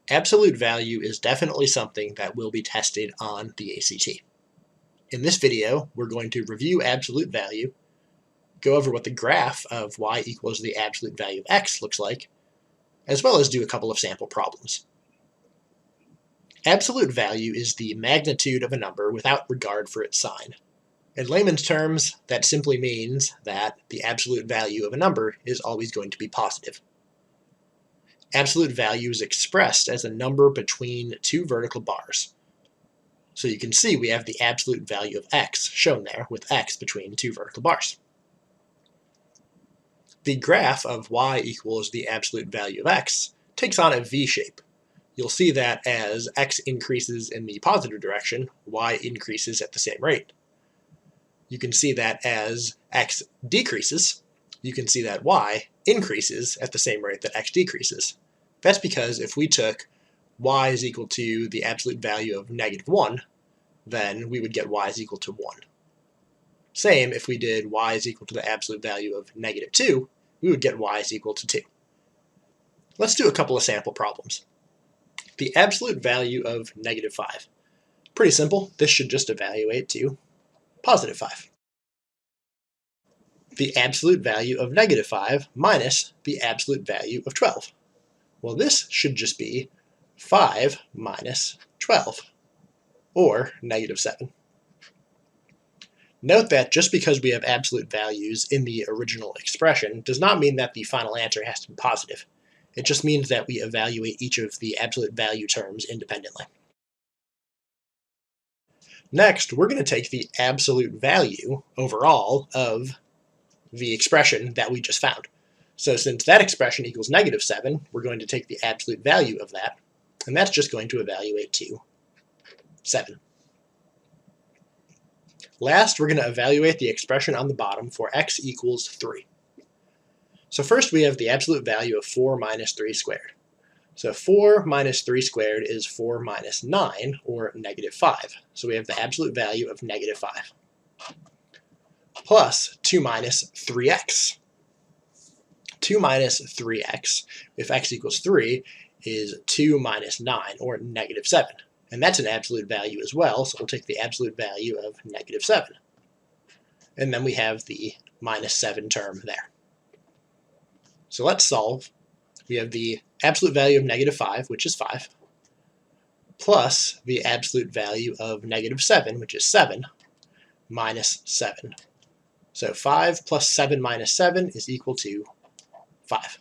Absolute value is definitely something that will be tested on the ACT. In this video, we're going to review absolute value, go over what the graph of y equals the absolute value of x looks like, as well as do a couple of sample problems. Absolute value is the magnitude of a number without regard for its sign. In layman's terms, that simply means that the absolute value of a number is always going to be positive. Absolute value is expressed as a number between two vertical bars. So you can see we have the absolute value of x shown there with x between two vertical bars. The graph of y equals the absolute value of x takes on a V shape. You'll see that as x increases in the positive direction, y increases at the same rate. You can see that as x decreases, you can see that y increases at the same rate that x decreases. That's because if we took y is equal to the absolute value of -1, then we would get y is equal to 1. Same if we did y is equal to the absolute value of -2, we would get y is equal to 2. Let's do a couple of sample problems. The absolute value of -5. Pretty simple, this should just evaluate to +5. The absolute value of -5 minus the absolute value of 12. Well, this should just be 5 minus 12, or -7. Note that just because we have absolute values in the original expression does not mean that the final answer has to be positive. It just means that we evaluate each of the absolute value terms independently. Next, we're going to take the absolute value overall of the expression that we just found. So since that expression equals -7, we're going to take the absolute value of that, and that's just going to evaluate to 7. Last, we're going to evaluate the expression on the bottom for x equals 3. So first we have the absolute value of 4 minus 3 squared. So 4 minus 3 squared is 4 minus 9, or -5. So we have the absolute value of -5. Plus 2 minus 3x. 2 minus 3x, if x equals 3, is 2 minus 9, or -7. And that's an absolute value as well, so we'll take the absolute value of -7. And then we have the -7 term there. So let's solve. We have the absolute value of -5, which is 5, plus the absolute value of -7, which is 7, minus 7. So 5 plus 7 minus 7 is equal to 5.